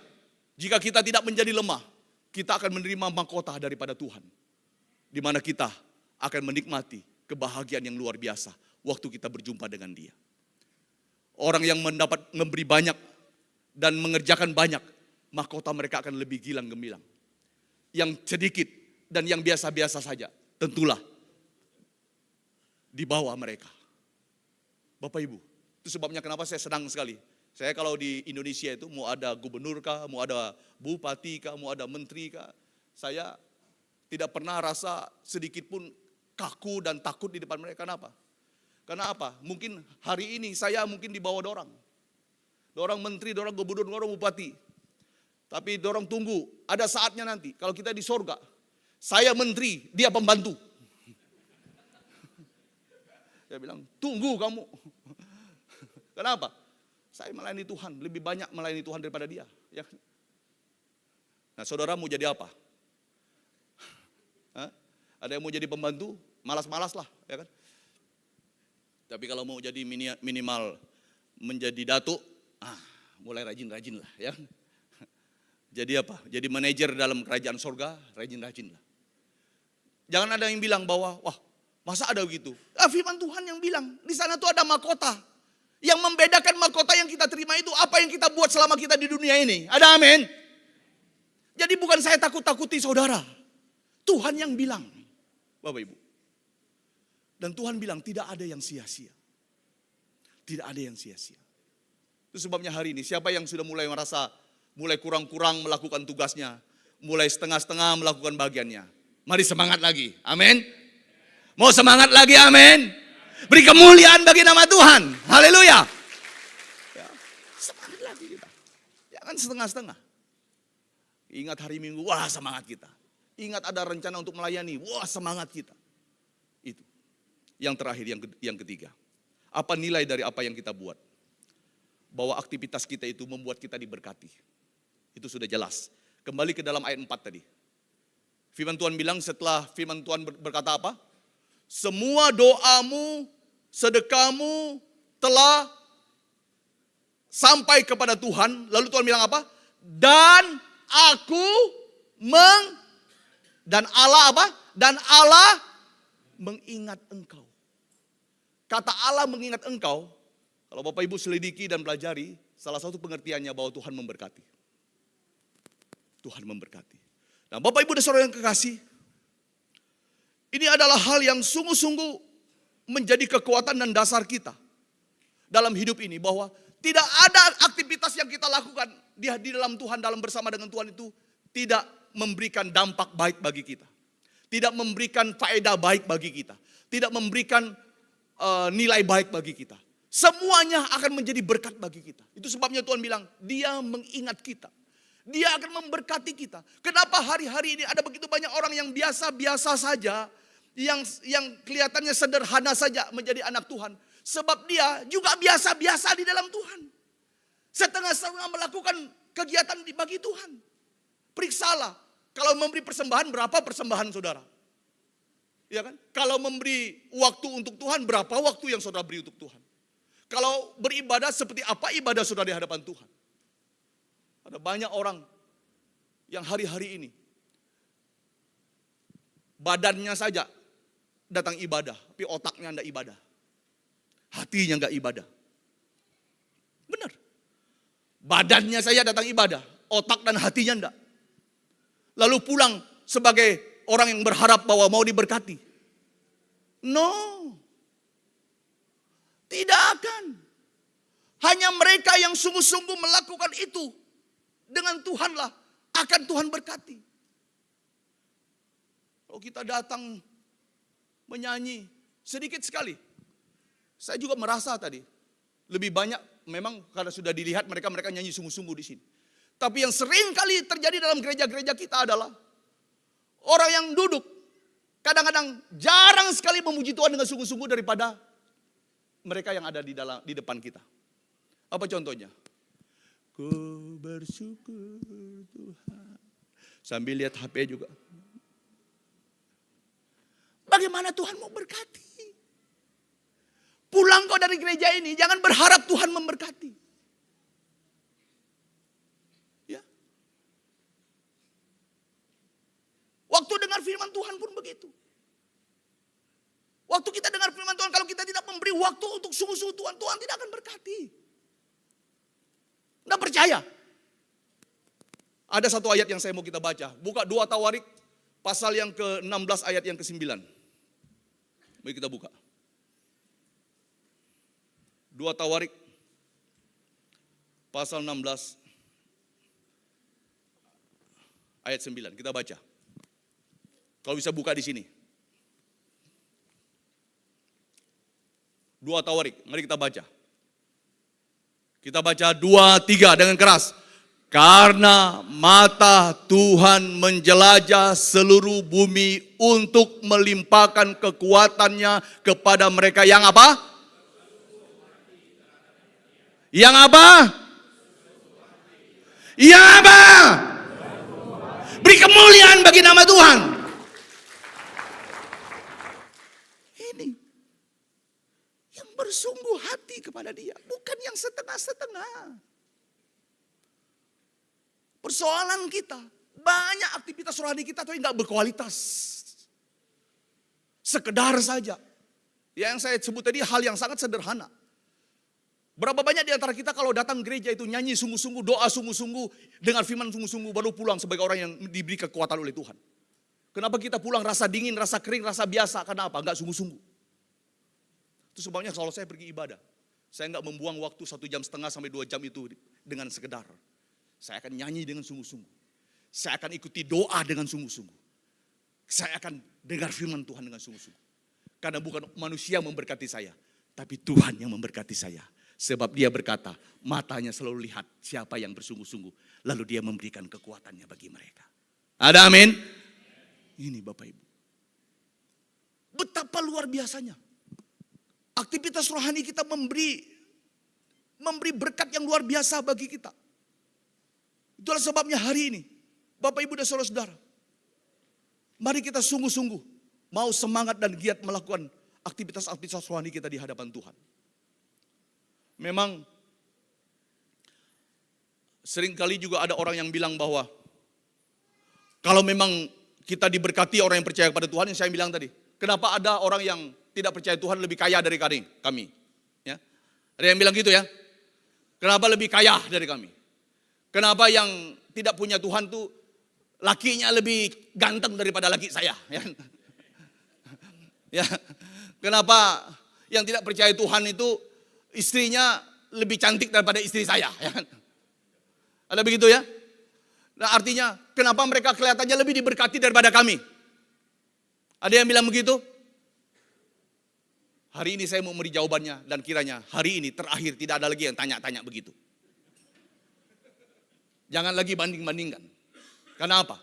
jika kita tidak menjadi lemah, kita akan menerima mahkota daripada Tuhan. Di mana kita akan menikmati kebahagiaan yang luar biasa waktu kita berjumpa dengan Dia. Orang yang memberi banyak dan mengerjakan banyak, mahkota mereka akan lebih gilang gemilang. Yang sedikit dan yang biasa-biasa saja, tentulah di bawah mereka. Bapak Ibu, itu sebabnya kenapa saya senang sekali. Saya kalau di Indonesia itu mau ada gubernur kah, mau ada bupati kah, mau ada menteri kah, saya tidak pernah rasa sedikit pun kaku dan takut di depan mereka. Kenapa? Karena apa? Mungkin hari ini saya mungkin di bawah dorang. Dorang menteri, dorang gubernur, dorang bupati. Tapi dorang tunggu, ada saatnya nanti. Kalau kita di sorga, saya menteri, dia pembantu. Saya bilang, tunggu kamu. Kenapa? Saya melayani Tuhan, lebih banyak melayani Tuhan daripada dia. Ya. Nah saudara mau jadi apa? Ada yang mau jadi pembantu, malas-malas lah, ya kan? Tapi kalau mau jadi minimal menjadi datuk, mulai rajin-rajin lah, ya. Jadi apa? Jadi manajer dalam kerajaan sorga, rajin-rajin lah. Jangan ada yang bilang bahwa, wah masa ada begitu? Firman Tuhan yang bilang, di sana tuh ada mahkota. Yang membedakan mahkota yang kita terima itu apa yang kita buat selama kita di dunia ini. Ada amin? Jadi bukan saya takut-takuti saudara. Tuhan yang bilang. Bapak Ibu. Dan Tuhan bilang tidak ada yang sia-sia. Tidak ada yang sia-sia. Itu sebabnya hari ini siapa yang sudah mulai merasa mulai kurang-kurang melakukan tugasnya. Mulai setengah-setengah melakukan bagiannya. Mari semangat lagi. Amin. Mau semangat lagi, amin. Beri kemuliaan bagi nama Tuhan. Haleluya. Ya, semangat lagi kita. Jangan setengah-setengah. Ingat hari Minggu, wah semangat kita. Ingat ada rencana untuk melayani, wah semangat kita. Itu. Yang terakhir, yang ketiga. Apa nilai dari apa yang kita buat? Bahwa aktivitas kita itu membuat kita diberkati. Itu sudah jelas. Kembali ke dalam ayat 4 tadi. Firman Tuhan bilang setelah firman Tuhan berkata apa? Semua doamu, sedekahmu telah sampai kepada Tuhan. Lalu Tuhan bilang apa? Dan aku dan Allah apa? Dan Allah mengingat engkau. Kata Allah mengingat engkau, kalau Bapak Ibu selidiki dan pelajari, salah satu pengertiannya bahwa Tuhan memberkati. Tuhan memberkati. Nah Bapak Ibu dan saudara yang kekasih, ini adalah hal yang sungguh-sungguh menjadi kekuatan dan dasar kita dalam hidup ini. Bahwa Tidak ada aktivitas yang kita lakukan di dalam Tuhan, dalam bersama dengan Tuhan itu tidak memberikan dampak baik bagi kita. Tidak memberikan faedah baik bagi kita. Tidak memberikan nilai baik bagi kita. Semuanya akan menjadi berkat bagi kita. Itu sebabnya Tuhan bilang, Dia mengingat kita. Dia akan memberkati kita. Kenapa hari-hari ini ada begitu banyak orang yang biasa-biasa saja, yang kelihatannya sederhana saja menjadi anak Tuhan. Sebab dia juga biasa-biasa di dalam Tuhan. Setengah-setengah melakukan kegiatan bagi Tuhan. Periksalah, kalau memberi persembahan, berapa persembahan saudara? Ya kan? Kalau memberi waktu untuk Tuhan, berapa waktu yang saudara beri untuk Tuhan? Kalau beribadah, seperti apa ibadah saudara di hadapan Tuhan? Ada banyak orang yang hari-hari ini badannya saja datang ibadah, tapi otaknya tidak ibadah. Hatinya enggak ibadah. Benar. Badannya saya datang ibadah, otak dan hatinya enggak. Lalu pulang sebagai orang yang berharap bahwa mau diberkati. No. Tidak akan. Hanya mereka yang sungguh-sungguh melakukan itu dengan Tuhanlah akan Tuhan berkati. Kalau kita datang menyanyi sedikit sekali. Saya juga merasa tadi lebih banyak memang karena sudah dilihat mereka nyanyi sungguh-sungguh di sini. Tapi yang sering kali terjadi dalam gereja-gereja kita adalah orang yang duduk kadang-kadang jarang sekali memuji Tuhan dengan sungguh-sungguh daripada mereka yang ada di depan kita. Apa contohnya? Ku bersyukur Tuhan. Sambil lihat HP juga. Bagaimana Tuhan mau berkati? Pulang kau dari gereja ini, jangan berharap Tuhan memberkati. Ya. Waktu dengar firman Tuhan pun begitu. Waktu kita dengar firman Tuhan, kalau kita tidak memberi waktu untuk sungguh-sungguh Tuhan, Tuhan tidak akan berkati. Tidak percaya. Ada satu ayat yang saya mau kita baca. Buka 2 Tawarik, pasal yang ke-16 ayat yang ke-9. Mari kita buka. 2 Tawarik, pasal 16, ayat 9. Kita baca. Kalau bisa buka di sini. 2 Tawarik, mari kita baca. Kita baca 2, 3 dengan keras. Karena mata Tuhan menjelajah seluruh bumi untuk melimpahkan kekuatannya kepada mereka yang apa? Yang apa? Yang apa? Beri kemuliaan bagi nama Tuhan. Ini yang bersungguh hati kepada Dia, bukan yang setengah-setengah. Persoalan kita, banyak aktivitas rohani kita tapi nggak berkualitas. Sekedar saja. Yang saya sebut tadi hal yang sangat sederhana. Berapa banyak di antara kita kalau datang gereja itu nyanyi sungguh-sungguh, doa sungguh-sungguh, dengar firman sungguh-sungguh, baru pulang sebagai orang yang diberi kekuatan oleh Tuhan. Kenapa kita pulang rasa dingin, rasa kering, rasa biasa? Karena apa? Enggak sungguh-sungguh. Itu sebabnya kalau saya pergi ibadah, saya enggak membuang waktu 1,5 jam sampai 2 jam itu dengan sekedar. Saya akan nyanyi dengan sungguh-sungguh. Saya akan ikuti doa dengan sungguh-sungguh. Saya akan dengar firman Tuhan dengan sungguh-sungguh. Karena bukan manusia yang memberkati saya, tapi Tuhan yang memberkati saya. Sebab Dia berkata, matanya selalu lihat siapa yang bersungguh-sungguh. Lalu Dia memberikan kekuatannya bagi mereka. Ada amin? Ini Bapak Ibu. Betapa luar biasanya. Aktivitas rohani kita memberi berkat yang luar biasa bagi kita. Itulah sebabnya hari ini, Bapak Ibu dan saudara-saudara, mari kita sungguh-sungguh mau semangat dan giat melakukan aktivitas-aktivitas rohani kita di hadapan Tuhan. Memang seringkali juga ada orang yang bilang bahwa kalau memang kita diberkati orang yang percaya kepada Tuhan, yang saya bilang tadi, kenapa ada orang yang tidak percaya Tuhan lebih kaya dari kami? Ya, ada yang bilang gitu ya. Kenapa lebih kaya dari kami? Kenapa yang tidak punya Tuhan tuh lakinya lebih ganteng daripada laki saya? Ya. Ya. Kenapa yang tidak percaya Tuhan itu istrinya lebih cantik daripada istri saya. Ya kan? Ada begitu ya? Nah artinya, kenapa mereka kelihatannya lebih diberkati daripada kami? Ada yang bilang begitu? Hari ini saya mau memberi jawabannya, dan kiranya hari ini terakhir tidak ada lagi yang tanya-tanya begitu. Jangan lagi banding-bandingkan. Karena apa?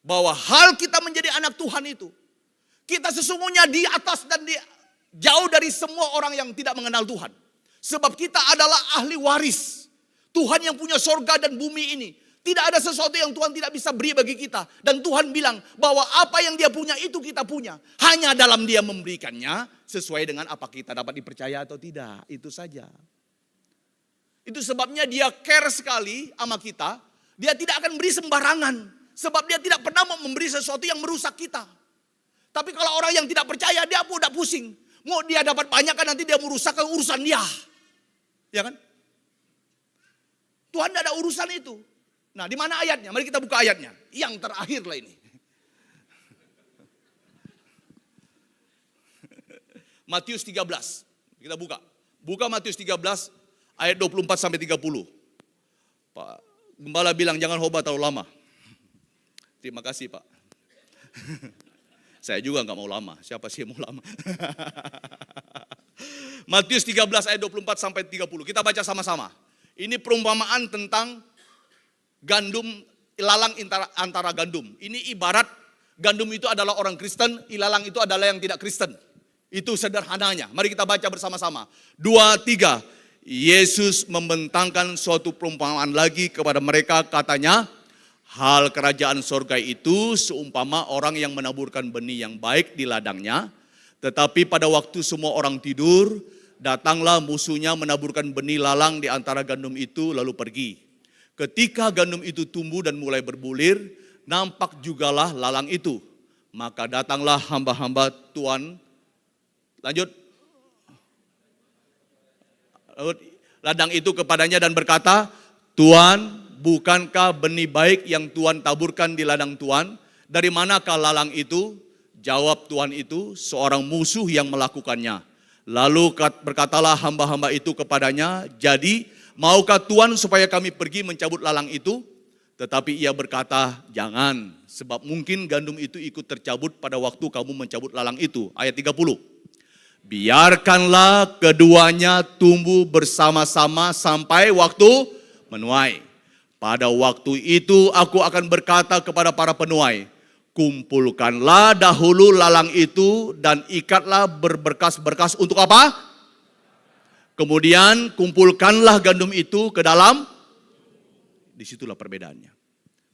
Bahwa hal kita menjadi anak Tuhan itu, kita sesungguhnya di atas dan jauh dari semua orang yang tidak mengenal Tuhan. Sebab kita adalah ahli waris. Tuhan yang punya sorga dan bumi ini. Tidak ada sesuatu yang Tuhan tidak bisa beri bagi kita. Dan Tuhan bilang bahwa apa yang dia punya itu kita punya. Hanya dalam dia memberikannya sesuai dengan apa kita dapat dipercaya atau tidak. Itu saja. Itu sebabnya dia care sekali sama kita. Dia tidak akan beri sembarangan. Sebab dia tidak pernah mau memberi sesuatu yang merusak kita. Tapi kalau orang yang tidak percaya, dia udah pusing. Mau dia dapat banyak kan nanti dia merusak urusan dia. Ya kan? Tuhan tidak ada urusan itu. Nah, di mana ayatnya? Mari kita buka ayatnya. Yang terakhir lah ini. Matius 13. Kita buka. Buka Matius 13 ayat 24 sampai 30. Pak Gembala bilang jangan khotbah terlalu lama. Terima kasih, Pak. Saya juga nggak mau lama. Siapa sih yang mau lama? Matius 13 ayat 24 sampai 30. Kita baca sama-sama. Ini perumpamaan tentang gandum, ilalang antara gandum. Ini ibarat gandum itu adalah orang Kristen, ilalang itu adalah yang tidak Kristen. Itu sederhananya. Mari kita baca bersama-sama. 2, 3. Yesus membentangkan suatu perumpamaan lagi kepada mereka, katanya, hal kerajaan sorga itu seumpama orang yang menaburkan benih yang baik di ladangnya. Tetapi pada waktu semua orang tidur, datanglah musuhnya menaburkan benih lalang di antara gandum itu lalu pergi. Ketika gandum itu tumbuh dan mulai berbulir, nampak jugalah lalang itu. Maka datanglah hamba-hamba Tuhan. Lanjut. Ladang itu kepadanya dan berkata, Tuhan, bukankah benih baik yang Tuhan taburkan di ladang Tuhan? Dari manakah lalang itu? Jawab Tuhan itu, seorang musuh yang melakukannya. Lalu berkatalah hamba-hamba itu kepadanya, jadi maukah Tuhan supaya kami pergi mencabut lalang itu? Tetapi ia berkata, jangan, sebab mungkin gandum itu ikut tercabut pada waktu kamu mencabut lalang itu. Ayat 30. Biarkanlah keduanya tumbuh bersama-sama sampai waktu menuai. Pada waktu itu aku akan berkata kepada para penuai, kumpulkanlah dahulu lalang itu dan ikatlah berberkas-berkas untuk apa? Kemudian kumpulkanlah gandum itu ke dalam. Disitulah perbedaannya.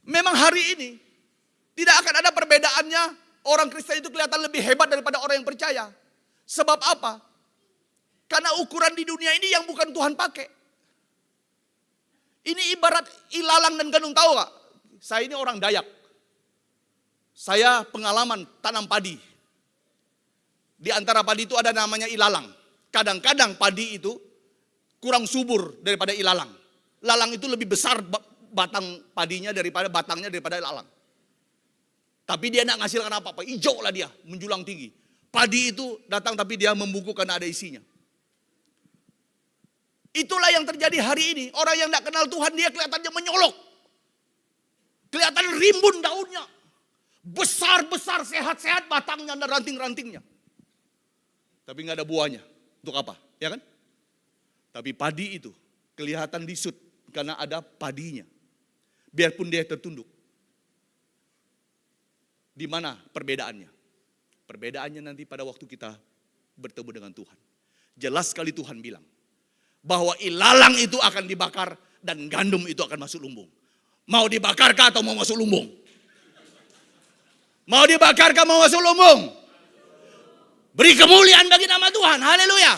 Memang hari ini tidak akan ada perbedaannya. Orang Kristen itu kelihatan lebih hebat daripada orang yang percaya. Sebab apa? Karena ukuran di dunia ini yang bukan Tuhan pakai. Ini ibarat ilalang dan gandum, tahu gak? Saya ini orang Dayak. Saya pengalaman tanam padi. Di antara padi itu ada namanya ilalang. Kadang-kadang padi itu kurang subur daripada ilalang. Lalang itu lebih besar batang padinya daripada batangnya daripada ilalang. Tapi dia tidak menghasilkan apa-apa. Hijau lah dia, menjulang tinggi. Padi itu datang tapi dia membungkuk karena ada isinya. Itulah yang terjadi hari ini. Orang yang tidak kenal Tuhan dia kelihatannya menyolok. Kelihatan rimbun daunnya. Besar-besar, sehat-sehat batangnya dan ranting-rantingnya. Tapi nggak ada buahnya. Untuk apa? Ya kan? Tapi padi itu kelihatan disut karena ada padinya. Biarpun dia tertunduk. Di mana perbedaannya? Perbedaannya nanti pada waktu kita bertemu dengan Tuhan. Jelas sekali Tuhan bilang bahwa ilalang itu akan dibakar dan gandum itu akan masuk lumbung. Mau dibakarkah atau mau masuk lumbung? Mau dibakarkah mau masuk lumbung? Beri kemuliaan bagi nama Tuhan. Haleluya.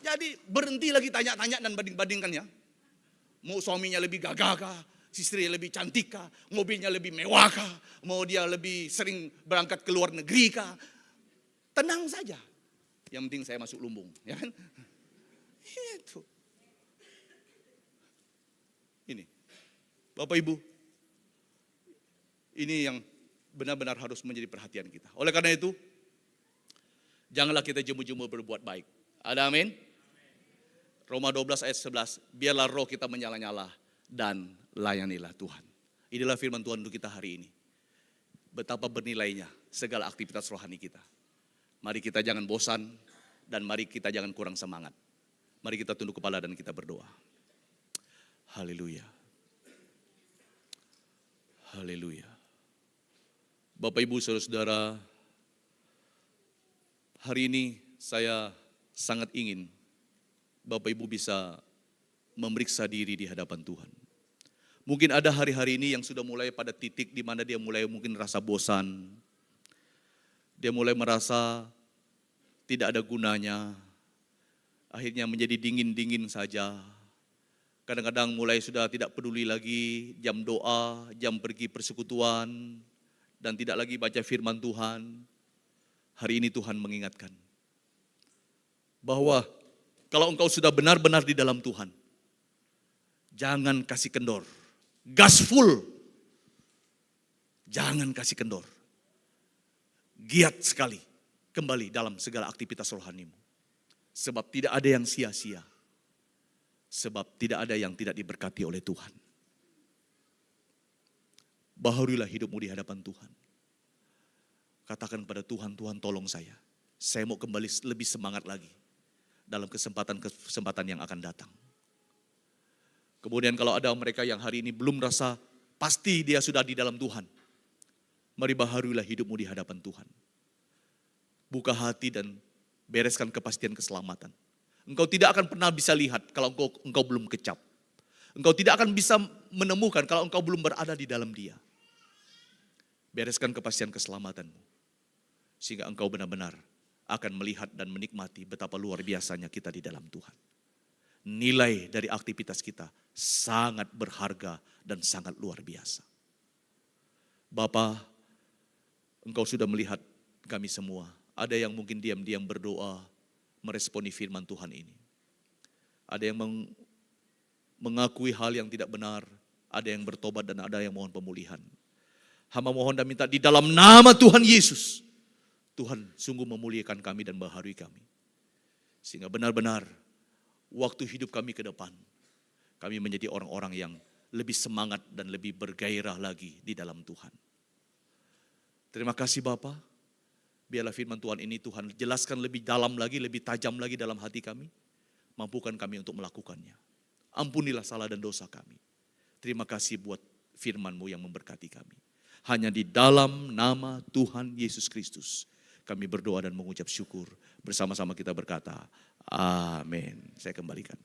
Jadi berhenti lagi tanya-tanya dan banding-bandingkan ya. Mau suaminya lebih gagah kah? Istrinya lebih cantik kah? Mobilnya lebih mewah kah? Mau dia lebih sering berangkat ke luar negeri kah? Tenang saja. Yang penting saya masuk lumbung. Ya kan? Itu. Ini. Bapak Ibu. Ini yang benar-benar harus menjadi perhatian kita. Oleh karena itu, Janganlah kita jemu-jemu berbuat baik. Ada amin? Roma 12 ayat 11, biarlah roh kita menyala-nyala dan layanilah Tuhan. Inilah firman Tuhan untuk kita hari ini. Betapa bernilainya segala aktivitas rohani kita. Mari kita jangan bosan dan mari kita jangan kurang semangat. Mari kita tunduk kepala dan kita berdoa. Haleluya. Haleluya. Bapak Ibu Saudara-saudara, hari ini saya sangat ingin Bapak Ibu bisa memeriksa diri di hadapan Tuhan. Mungkin ada hari-hari ini yang sudah mulai pada titik di mana dia mulai mungkin rasa bosan. Dia mulai merasa tidak ada gunanya. Akhirnya menjadi dingin-dingin saja. Kadang-kadang mulai sudah tidak peduli lagi jam doa, jam pergi persekutuan, dan tidak lagi baca firman Tuhan. Hari ini Tuhan mengingatkan bahwa kalau engkau sudah benar-benar di dalam Tuhan, jangan kasih kendor. Gas full. Jangan kasih kendor. Giat sekali kembali dalam segala aktivitas rohanimu. Sebab tidak ada yang sia-sia. Sebab tidak ada yang tidak diberkati oleh Tuhan. Baharulah hidupmu di hadapan Tuhan. Katakan pada Tuhan, Tuhan tolong saya. Saya mau kembali lebih semangat lagi dalam kesempatan yang akan datang. Kemudian kalau ada mereka yang hari ini belum rasa pasti dia sudah di dalam Tuhan. Mari baharulah hidupmu di hadapan Tuhan. Buka hati dan bereskan kepastian keselamatan. Engkau tidak akan pernah bisa lihat kalau engkau belum kecap. Engkau tidak akan bisa menemukan kalau engkau belum berada di dalam Dia. Bereskan kepastian keselamatanmu. Sehingga engkau benar-benar akan melihat dan menikmati betapa luar biasanya kita di dalam Tuhan. Nilai dari aktivitas kita sangat berharga dan sangat luar biasa. Bapa, Engkau sudah melihat kami semua. Ada yang mungkin diam-diam berdoa, meresponi firman Tuhan ini. Ada yang mengakui hal yang tidak benar, ada yang bertobat dan ada yang mohon pemulihan. Hamba mohon dan minta di dalam nama Tuhan Yesus, Tuhan sungguh memuliakan kami dan baharui kami. Sehingga benar-benar waktu hidup kami ke depan, kami menjadi orang-orang yang lebih semangat dan lebih bergairah lagi di dalam Tuhan. Terima kasih Bapa. Biarlah firman Tuhan ini Tuhan jelaskan lebih dalam lagi, lebih tajam lagi dalam hati kami. Mampukan kami untuk melakukannya. Ampunilah salah dan dosa kami. Terima kasih buat firman-Mu yang memberkati kami. Hanya di dalam nama Tuhan Yesus Kristus kami berdoa dan mengucap syukur. Bersama-sama kita berkata, amin. Saya kembalikan.